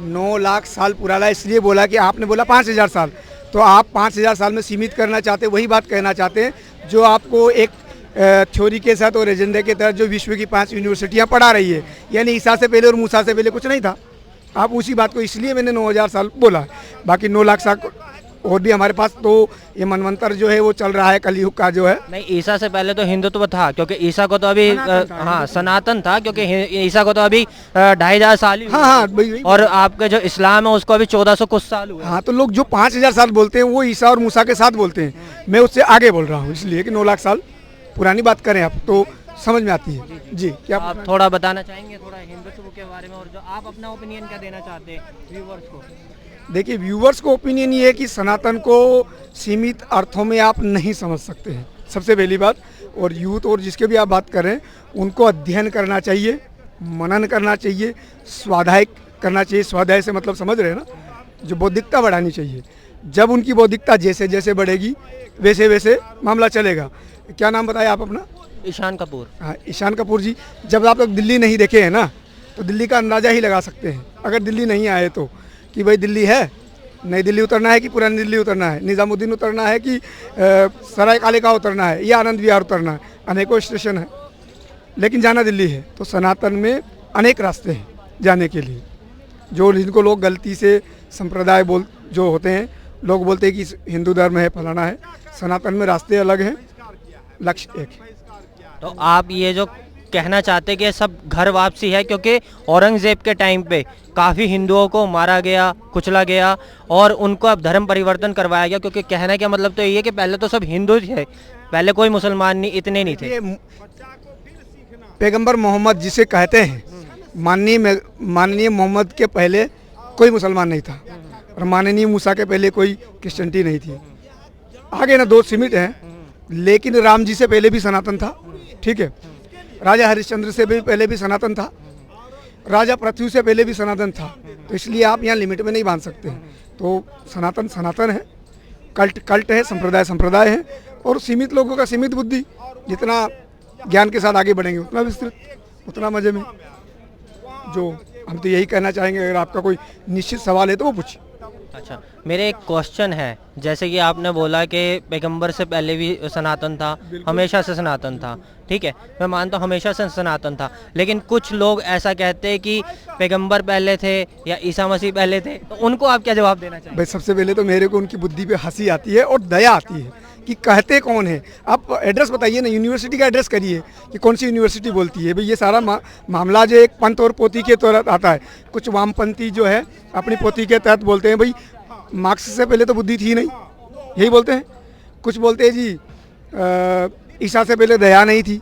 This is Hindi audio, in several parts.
9 लाख साल पुराना इसलिए बोला कि आपने बोला 5,000 साल, तो आप 5,000 साल में सीमित करना चाहते, वही बात कहना चाहते हैं जो आपको एक थ्योरी के साथ और एजेंडे के तहत जो विश्व की 5 यूनिवर्सिटियां पढ़ा रही है, यानी ईसा से पहले और मूसा से पहले कुछ नहीं था। आप उसी बात को, इसलिए मैंने 9,000 साल बोला। बाकी 9 लाख साल और भी हमारे पास तो ये मनवंतर जो है वो चल रहा है, कलयुग का जो है। नहीं, ईसा से पहले तो हिंदुत्व था, क्योंकि ईसा को तो अभी हाँ सनातन था, क्योंकि ईसा को तो अभी 2,500 साल ही हुए। हाँ, और आपका जो इस्लाम है उसको अभी 1400 कुछ साल हुए। हाँ, तो लोग जो 5,000 साल बोलते हैं वो ईसा और मूसा के साथ बोलते हैं, मैं उससे आगे बोल रहा हूँ, इसलिए कि 9 लाख साल पुरानी बात करें आप तो समझ में आती है। जी, क्या आप थोड़ा बताना चाहेंगे थोड़ा हिंदुत्व के बारे में, और जो आप अपना ओपिनियन क्या देना चाहते हैं व्यूवर्स को? देखिए, व्यूवर्स को ओपिनियन ये है कि सनातन को सीमित अर्थों में आप नहीं समझ सकते हैं, सबसे पहली बात। और यूथ और जिसके भी आप बात कर रहे हैं उनको अध्ययन करना चाहिए, मनन करना चाहिए, स्वाध्याय करना चाहिए। स्वाध्याय से मतलब समझ रहे हैं ना, जो बौद्धिकता बढ़ानी चाहिए। जब उनकी बौद्धिकता जैसे जैसे बढ़ेगी वैसे वैसे मामला चलेगा। क्या नाम बताया आप अपना? ईशान कपूर। हाँ, ईशान कपूर जी। जब आप लोग दिल्ली नहीं देखे हैं ना, तो दिल्ली का अंदाज़ा ही लगा सकते हैं, अगर दिल्ली नहीं आए तो, कि भाई दिल्ली है, नई दिल्ली उतरना है कि पुरानी दिल्ली उतरना है, निज़ामुद्दीन उतरना है कि सराय काले का उतरना है या आनंद विहार उतरना है। अनेकों स्टेशन है, लेकिन जाना दिल्ली है। तो सनातन में अनेक रास्ते हैं जाने के लिए, जो जिनको लोग गलती से संप्रदाय जो होते हैं, लोग बोलते हैं कि हिंदू धर्म है, फलाना है। सनातन में रास्ते अलग हैं, लक्ष्य एक है। तो आप ये जो कहना चाहते हैं कि सब घर वापसी है, क्योंकि औरंगजेब के टाइम पे काफ़ी हिंदुओं को मारा गया, कुचला गया, और उनको अब धर्म परिवर्तन करवाया गया। क्योंकि कहने का मतलब तो ये है कि पहले तो सब हिंदू थे, पहले कोई मुसलमान नहीं, इतने नहीं थे। पैगंबर मोहम्मद जिसे कहते हैं, माननीय मोहम्मद के पहले कोई मुसलमान नहीं था, और माननीय मूसा के पहले कोई क्रिश्चियनिटी नहीं थी। आगे ना दो सीमित हैं, लेकिन राम जी से पहले भी सनातन था, ठीक है। राजा हरिश्चंद्र से भी पहले भी सनातन था, राजा पृथ्वी से पहले भी सनातन था। तो इसलिए आप यहाँ लिमिट में नहीं बांध सकते हैं। तो सनातन सनातन है, कल्ट है, संप्रदाय है, और सीमित लोगों का सीमित बुद्धि। जितना ज्ञान के साथ आगे बढ़ेंगे उतना विस्तृत, उतना मजे में। जो हम तो यही कहना चाहेंगे, अगर आपका कोई निश्चित सवाल है तो वो पूछिए। अच्छा, मेरे एक क्वेश्चन है, जैसे कि आपने बोला कि पैगंबर से पहले भी सनातन था, हमेशा से सनातन था, ठीक है, मैं मानता हूँ हमेशा से सनातन था। लेकिन कुछ लोग ऐसा कहते हैं कि पैगंबर पहले थे या ईसा मसीह पहले थे, तो उनको आप क्या जवाब देना चाहिए? भाई, सबसे पहले तो मेरे को उनकी बुद्धि पे हंसी आती है और दया आती है कि कहते कौन है। आप एड्रेस बताइए ना, यूनिवर्सिटी का एड्रेस करिए कि कौन सी यूनिवर्सिटी बोलती है। भाई, ये सारा मामला जो एक पंथ और पोती के तहत आता है। कुछ वामपंथी जो है अपनी पोती के तहत बोलते हैं भाई मार्क्स से पहले तो बुद्धि थी नहीं, यही बोलते हैं। कुछ बोलते हैं जी ईसा से पहले दया नहीं थी,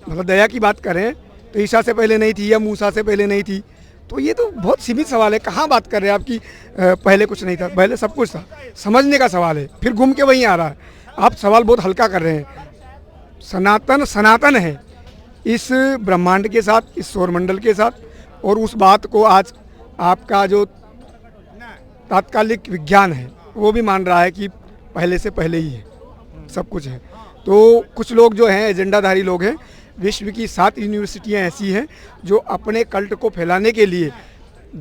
मतलब दया की बात करें तो ईसा से पहले नहीं थी या मूसा से पहले नहीं थी। तो ये तो बहुत सीमित सवाल है। कहाँ बात कर रहे हैं आपकी पहले कुछ नहीं था? पहले सब कुछ था। समझने का सवाल है, फिर घूम के वहीं आ रहा है। आप सवाल बहुत हल्का कर रहे हैं। सनातन सनातन है, इस ब्रह्मांड के साथ, इस सौरमंडल के साथ, और उस बात को आज आपका जो तात्कालिक विज्ञान है वो भी मान रहा है कि पहले से पहले ही है, सब कुछ है। तो कुछ लोग जो हैं एजेंडाधारी लोग हैं, विश्व की 7 यूनिवर्सिटियां ऐसी हैं जो अपने कल्ट को फैलाने के लिए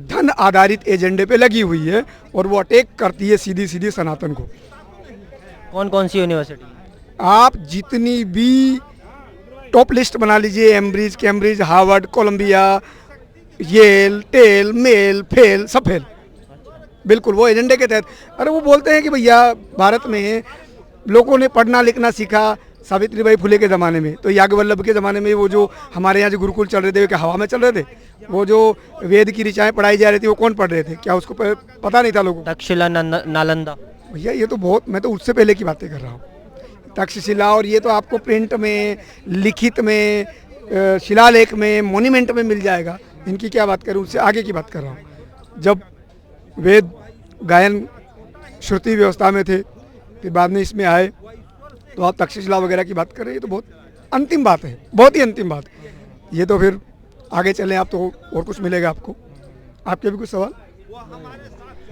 धन आधारित एजेंडे पे लगी हुई है, और वो अटैक करती है सीधी सीधी सनातन को। कौन कौन सी यूनिवर्सिटी? आप जितनी भी टॉप लिस्ट बना लीजिए, कैम्ब्रिज, हार्वर्ड, कोलंबिया, येल, टेल, मेल, फेल, सब फेल, बिल्कुल वो एजेंडे के तहत। अरे वो बोलते हैं कि भैया भारत में लोगों ने पढ़ना लिखना सीखा सावित्रीबाई फुले के ज़माने में, तो याज्ञवल्लभ के ज़माने में वो जो हमारे यहाँ जो गुरुकुल चल रहे थे, क्या हवा में चल रहे थे? वो जो वेद की ऋचाएँ पढ़ाई जा रही थी वो कौन पढ़ रहे थे? क्या उसको पता नहीं था लोगों को? तक्षशिला, नालंदा। भैया ये तो बहुत, मैं तो उससे पहले की बातें कर रहा हूँ। तक्षशिला, और ये तो आपको प्रिंट में, लिखित में, शिलालेख में, मोन्यूमेंट में मिल जाएगा। इनकी क्या बात करूँ, उससे आगे की बात कर रहा हूँ। जब वेद गायन श्रुति व्यवस्था में थे, फिर बाद में इसमें आए, तो आप तक्षशिला वगैरह की बात कर रहे हैं। ये तो बहुत अंतिम बात है, बहुत ही अंतिम बात। ये तो फिर आगे चलें आप तो और कुछ मिलेगा आपको। आपके भी कुछ सवाल?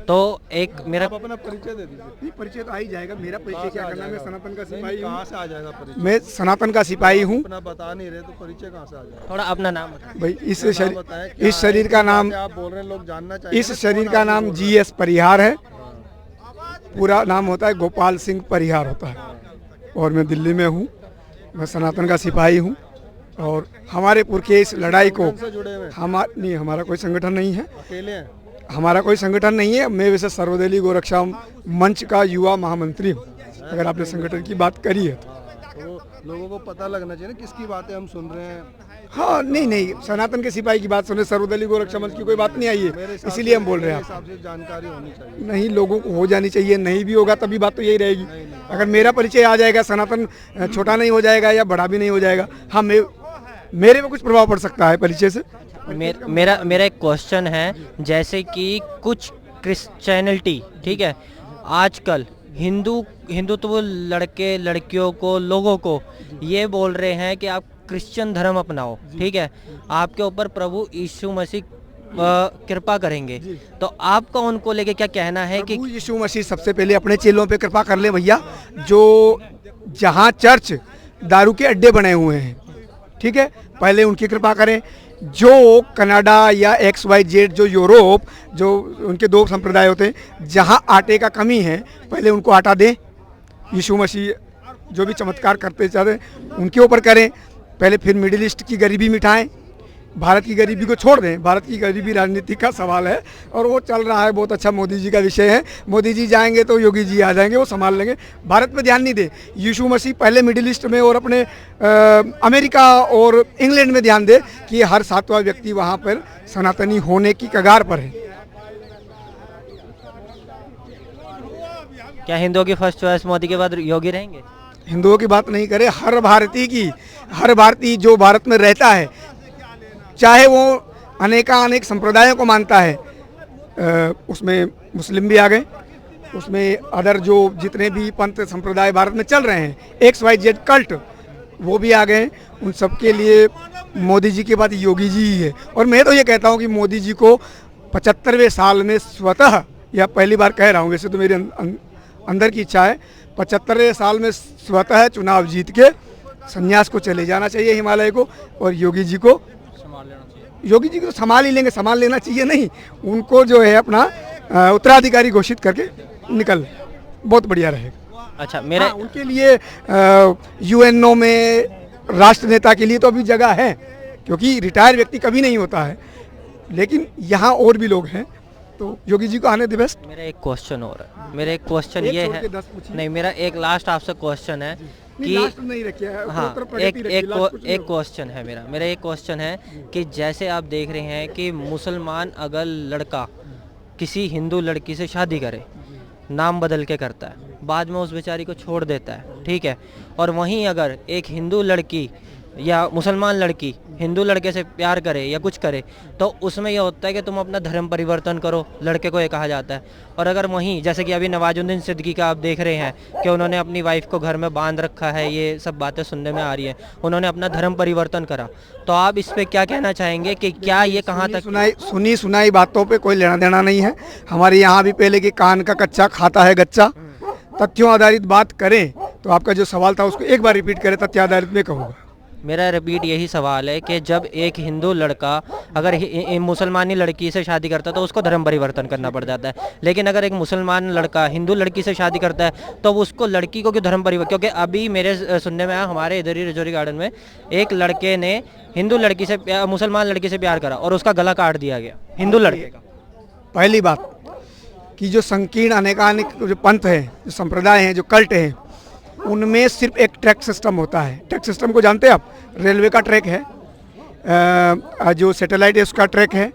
तो एक मेरा आप अपना परिचय दे दीजिए। नहीं, परिचय तो आ ही जाएगा। मेरा परिचय क्या करना है, मैं सनातन का सिपाही हूँ। कहाँ से आ जाएगा परिचय? मैं सनातन का सिपाही हूँ अपना बता नहीं रहे तो परिचय कहाँ से आ जाएगा? थोड़ा अपना नाम बताएं। भाई। इस बताएं, क्या इस शरीर है? का नाम, आप बोल रहे हैं, लोग जानना चाहेंगे इस ना, शरीर कौन का आदमी नाम बोल रहा GS परिहार है। पूरा नाम होता है गोपाल सिंह परिहार होता है। और मैं दिल्ली में हूँ। मैं सनातन का सिपाही हूँ। और हमारे पुरखे इस लड़ाई को, से जुड़े हुए हैं? हमारा कोई संगठन नहीं है। अकेले हैं? हमारा कोई संगठन नहीं है। मैं वैसे सर्वदलीय गोरक्षा मंच का युवा महामंत्री हूँ, अगर आपने संगठन की बात करी है तो। तो लोगों को पता लगना चाहिए ना किसकी बातें हम सुन रहे हैं। हाँ, नहीं, सनातन के सिपाही की बात सुने, सर्वदलीय गोरक्षा मंच की कोई बात नहीं आई मेरे है, हिसाब इसीलिए से- हम बोल रहे हैं मेरे हिसाब से जानकारी होनी चाहिए। नहीं, लोगों को हो जानी चाहिए। नहीं भी होगा तभी बात तो यही रहेगी। अगर मेरा परिचय आ जाएगा, सनातन छोटा नहीं हो जाएगा या बड़ा भी नहीं हो जाएगा। हाँ, मेरे में कुछ प्रभाव पड़ सकता है परिचय से। मेरा एक क्वेश्चन है, जैसे कि कुछ क्रिश्चियनिटी, ठीक है, आजकल हिंदुत्व लड़के लड़कियों को, लोगों को ये बोल रहे हैं कि आप क्रिश्चियन धर्म अपनाओ, ठीक है, आपके ऊपर प्रभु यीशु मसीह कृपा करेंगे। तो आपका उनको लेके क्या कहना है कि प्रभु यीशु मसीह सबसे पहले अपने चेलों पे कृपा कर ले भैया। जो जहाँ चर्च दारू के अड्डे बने हुए हैं, ठीक है, पहले उनकी कृपा करें। जो कनाडा या XYZ, जो यूरोप, जो उनके दो संप्रदाय होते हैं, जहाँ आटे का कमी है, पहले उनको आटा दें। यीशु मसीह जो भी चमत्कार करते चाहते हैं उनके ऊपर करें पहले, फिर मिडिल ईस्ट की गरीबी मिटाएं। भारत की गरीबी को छोड़ दें। भारत की गरीबी राजनीति का सवाल है और वो चल रहा है। बहुत अच्छा मोदी जी का विषय है। मोदी जी जाएंगे तो योगी जी आ जाएंगे, वो संभाल लेंगे। भारत पे ध्यान नहीं दे। यीशु मसीह पहले मिडिल ईस्ट में और अपने अमेरिका और इंग्लैंड में ध्यान दे कि हर 7वां व्यक्ति वहाँ पर सनातनी होने की कगार पर है। क्या हिंदुओं की फर्स्ट चॉइस मोदी के बाद योगी रहेंगे? हिंदुओं की बात नहीं करें, हर भारतीय जो भारत में रहता है, चाहे वो अनेक संप्रदायों को मानता है, उसमें मुस्लिम भी आ गए, उसमें अदर जो जितने भी पंथ संप्रदाय भारत में चल रहे हैं, XYZ कल्ट, वो भी आ गए। उन सब के लिए मोदी जी के बाद योगी जी ही है। और मैं तो ये कहता हूँ कि मोदी जी को 75वें साल में स्वतः, या पहली बार कह रहा हूँ, वैसे तो मेरे अंदर की इच्छा है, 75वें साल में स्वतः चुनाव जीत के संन्यास को चले जाना चाहिए हिमालय को। और योगी जी को तो संभाल ही लेंगे, संभाल लेना चाहिए नहीं, उनको जो है अपना उत्तराधिकारी घोषित करके निकल, बहुत बढ़िया रहेगा। अच्छा, मेरा उनके लिए UNO में राष्ट्र नेता के लिए तो अभी जगह है, क्योंकि रिटायर व्यक्ति कभी नहीं होता है। लेकिन यहाँ और भी लोग हैं, तो योगी जी को आने दे बेस्ट। मेरा एक क्वेश्चन और है। मेरा एक क्वेश्चन एक ये छोड़ है, के 10 पूछिए। नहीं, मेरा एक लास्ट आपसे क्वेश्चन है नहीं, कि लास्ट नहीं रखिए, हाँ, उत्तर प्रगति रखिए, लास्ट कुछ नहीं एक होगा। क्वेश्चन है मेरा एक क्वेश्चन है कि जैसे आप देख रहे हैं कि मुसलमान अगर लड़का किसी हिंदू लड़की से शादी करे, नाम बदल के करता है, बाद में उस बेचारी को छोड़ देता है, ठीक है, और वहीं अगर एक हिंदू लड़की या मुसलमान लड़की हिंदू लड़के से प्यार करे या कुछ करे, तो उसमें यह होता है कि तुम अपना धर्म परिवर्तन करो, लड़के को ये कहा जाता है। और अगर वहीं जैसे कि अभी नवाजुद्दीन सिद्दीकी का आप देख रहे हैं कि उन्होंने अपनी वाइफ को घर में बांध रखा है, ये सब बातें सुनने में आ रही हैं, उन्होंने अपना धर्म परिवर्तन करा, तो आप इस पे क्या कहना चाहेंगे कि क्या ये कहाँ तक सुनी सुनाई बातों पे कोई लेना देना नहीं है। हमारे यहाँ भी पहले कि कान का कच्चा खाता है गच्चा। तथ्यों आधारित बात करें तो आपका जो सवाल था उसको एक बार रिपीट करें, तथ्य आधारित में कहूँगा। मेरा रिपीट यही सवाल है कि जब एक हिंदू लड़का अगर मुसलमानी लड़की से शादी करता है तो उसको धर्म परिवर्तन करना पड़ जाता है, लेकिन अगर एक मुसलमान लड़का हिंदू लड़की से शादी करता है तो उसको लड़की को क्यों धर्म परिवर्तन? क्योंकि अभी मेरे सुनने में आया, हमारे इधर ही रजौरी गार्डन में एक लड़के ने हिंदू लड़की से मुसलमान लड़की से प्यार करा और उसका गला काट दिया गया, हिंदू लड़के का। पहली बात कि जो संकीर्ण अनेकानेक जो पंथ हैं, जो संप्रदाय हैं, जो कल्ट हैं, उनमें सिर्फ एक ट्रैक सिस्टम होता है। ट्रैक सिस्टम को जानते हैं आप? रेलवे का ट्रैक है, जो सैटेलाइट है उसका ट्रैक है,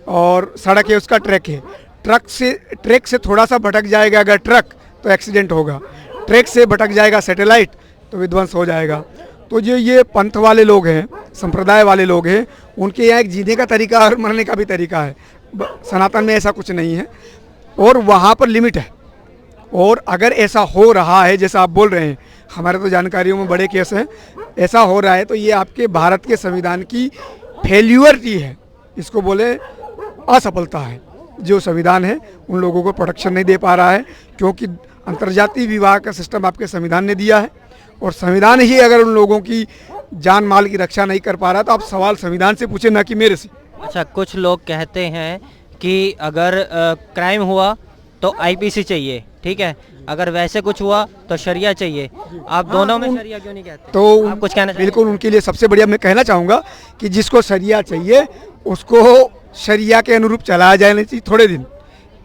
और सड़क है उसका ट्रैक है। ट्रैक से थोड़ा सा भटक जाएगा अगर ट्रक, तो एक्सीडेंट होगा। ट्रैक से भटक जाएगा सैटेलाइट तो विध्वंस हो जाएगा। तो जो ये पंथ वाले लोग हैं, संप्रदाय वाले लोग हैं, उनके यहाँ एक जीने का तरीका और मरने का भी तरीका है। सनातन में ऐसा कुछ नहीं है और वहाँ पर लिमिट है। और अगर ऐसा हो रहा है जैसा आप बोल रहे हैं, हमारे तो जानकारियों में बड़े केस हैं, ऐसा हो रहा है तो ये आपके भारत के संविधान की फेल्यूरिटी है, इसको बोले असफलता है। जो संविधान है उन लोगों को प्रोटेक्शन नहीं दे पा रहा है, क्योंकि अंतर्जातीय विवाह का सिस्टम आपके संविधान ने दिया है और संविधान ही अगर उन लोगों की जान माल की रक्षा नहीं कर पा रहा तो आप सवाल संविधान से पूछे, ना कि मेरे से। अच्छा, कुछ लोग कहते हैं कि अगर क्राइम हुआ तो आईपीसी चाहिए, ठीक है, अगर वैसे कुछ हुआ तो शरिया चाहिए, आप दोनों में शरिया क्यों नहीं कहते? तो आप कुछ कहना चाहेंगे? बिल्कुल उनके लिए सबसे बढ़िया मैं कहना चाहूँगा कि जिसको शरिया चाहिए उसको शरिया के अनुरूप चलाया जाना चाहिए थोड़े दिन।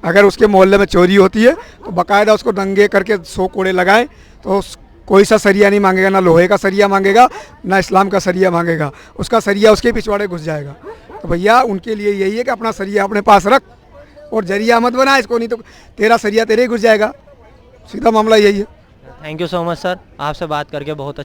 अगर उसके मोहल्ले में चोरी होती है तो बाकायदा उसको दंगे करके 100 कोड़े लगाएं, तो कोई सा सरिया नहीं मांगेगा, ना लोहे का सरिया मांगेगा, ना इस्लाम का सरिया मांगेगा, उसका सरिया उसके पिछवाड़े घुस जाएगा। तो भैया उनके लिए यही है कि अपना सरिया अपने पास रख और जरिया मत बना इसको, नहीं तो तेरा सरिया तेरे ही घुस जाएगा। सीधा मामला यही है। Thank you so much sir, आपसे बात करके बहुत